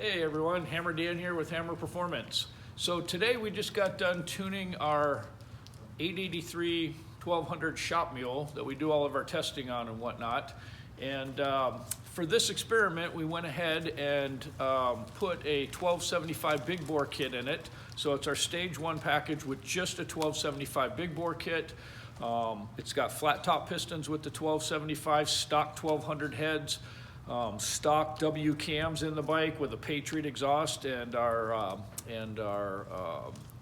Hey everyone, Hammer Dan here with Hammer Performance. So today we just got done tuning our 883 1200 shop mule that we do all of our testing on and whatnot. And for this experiment, we went ahead and put a 1275 big bore kit in it. So it's our stage 1 package with just a 1275 big bore kit. It's got flat top pistons with the 1275, stock 1200 heads. Stock W cams in the bike with a Patriot exhaust and our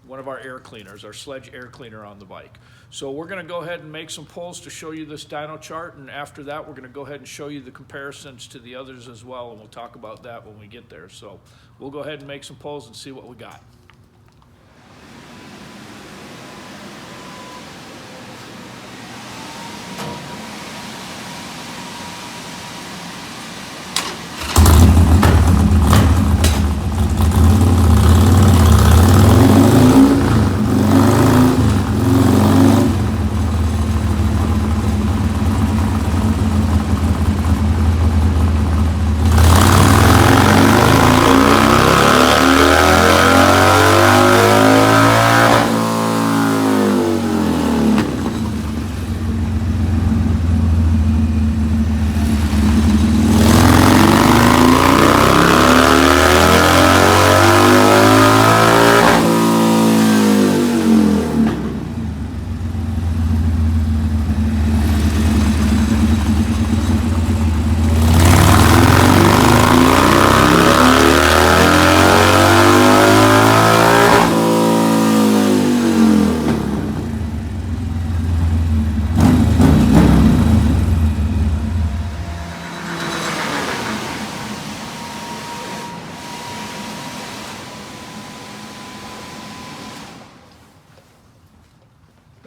one of our air cleaners, our sledge air cleaner on the bike. So we're going to go ahead and make some pulls to show you this dyno chart, and after that we're going to go ahead and show you the comparisons to the others as well, and we'll talk about that when we get there. So we'll go ahead and make some pulls and see what we got.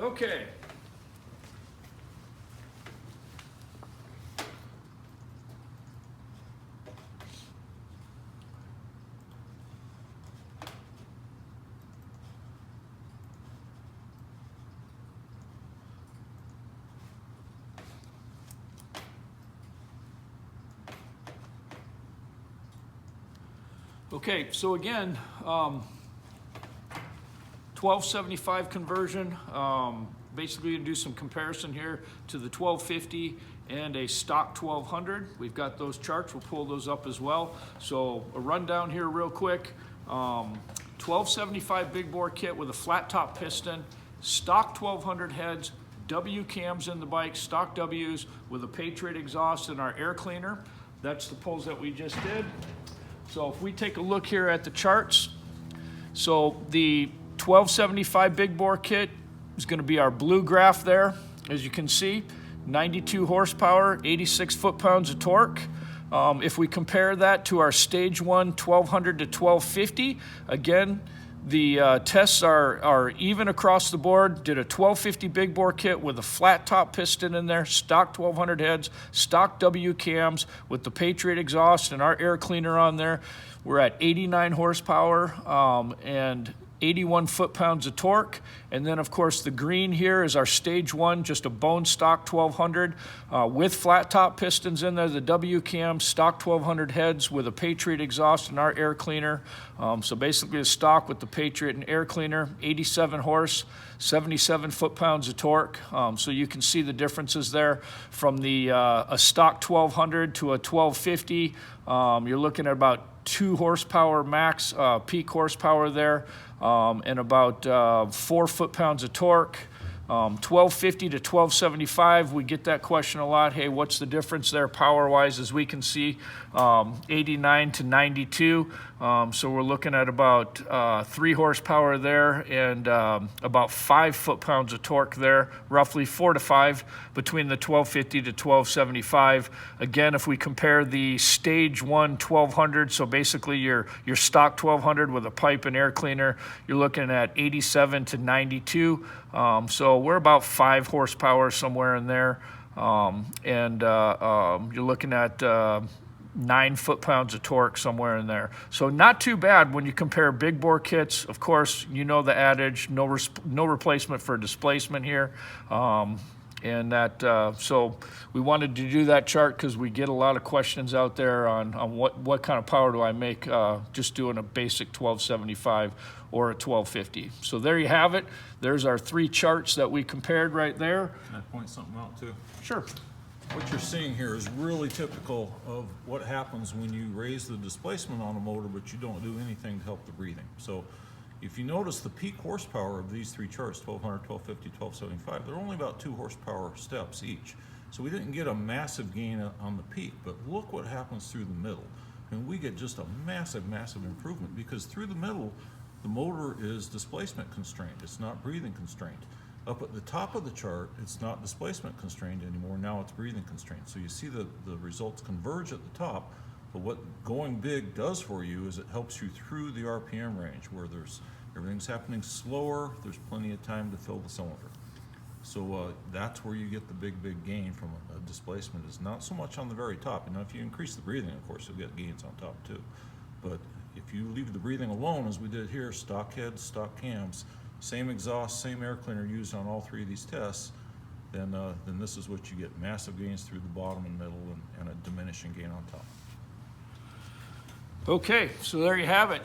Okay. Okay, so again, 1275 conversion, basically to do some comparison here to the 1250 and a stock 1200. We've got those charts, we'll pull those up as well. So a rundown here real quick. 1275 big bore kit with a flat top piston, stock 1200 heads, W cams in the bike, stock Ws with a Patriot exhaust and our air cleaner. That's the pulls that we just did. So if we take a look here at the charts, so the 1275 big bore kit is going to be our blue graph there. As you can see, 92 horsepower, 86 foot-pounds of torque. If we compare that to our stage 1 1200 to 1250, again, the tests are even across the board. Did a 1250 big bore kit with a flat top piston in there, stock 1200 heads, stock W cams with the Patriot exhaust and our air cleaner on there. We're at 89 horsepower and 81 foot-pounds of torque. And then of course the green here is our stage 1, just a bone stock 1200 with flat top pistons in there, the W cam, stock 1200 heads with a Patriot exhaust and our air cleaner. So basically a stock with the Patriot and air cleaner, 87 horse, 77 foot-pounds of torque. So you can see the differences there from the a stock 1200 to a 1250. You're looking at about 2 horsepower max, peak horsepower there, and about 4 foot-pounds of torque. 1250 to 1275, we get that question a lot. Hey, what's the difference there power-wise? As we can see, 89 to 92. So we're looking at about 3 horsepower there and about 5 foot-pounds of torque there, roughly 4 to 5 between the 1250 to 1275. Again, if we compare the stage 1 1200, so basically your stock 1200 with a pipe and air cleaner, you're looking at 87 to 92. So we're about 5 horsepower somewhere in there, and you're looking at 9 foot-pounds of torque somewhere in there. So not too bad when you compare big bore kits. Of course, you know the adage, no replacement for displacement here. And that, so we wanted to do that chart because we get a lot of questions out there on what kind of power do I make just doing a basic 1275 or a 1250. So there you have it. There's our 3 charts that we compared right there. Can I point something out too? Sure. What you're seeing here is really typical of what happens when you raise the displacement on a motor but you don't do anything to help the breathing. So if you notice the peak horsepower of these 3 charts, 1200, 1250, 1275, they're only about 2 horsepower steps each. So we didn't get a massive gain on the peak, but look what happens through the middle. And we get just a massive, massive improvement because through the middle, the motor is displacement constrained. It's not breathing constrained. Up at the top of the chart, it's not displacement constrained anymore. Now it's breathing constrained. So you see the results converge at the top, but what going big does for you is it helps you through the RPM range where everything's happening slower, there's plenty of time to fill the cylinder. So that's where you get the big gain from a displacement, is not so much on the very top. And now if you increase the breathing, of course, you'll get gains on top too. But if you leave the breathing alone, as we did here, stock heads, stock cams, same exhaust, same air cleaner used on all 3 of these tests, then this is what you get: massive gains through the bottom and middle and a diminishing gain on top. Okay, so there you have it.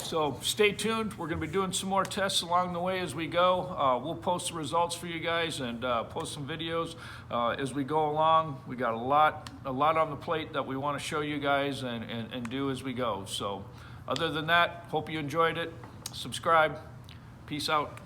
So stay tuned. We're going to be doing some more tests along the way as we go. We'll post the results for you guys and post some videos as we go along. We got a lot on the plate that we want to show you guys and do as we go. So other than that, hope you enjoyed it. Subscribe. Peace out.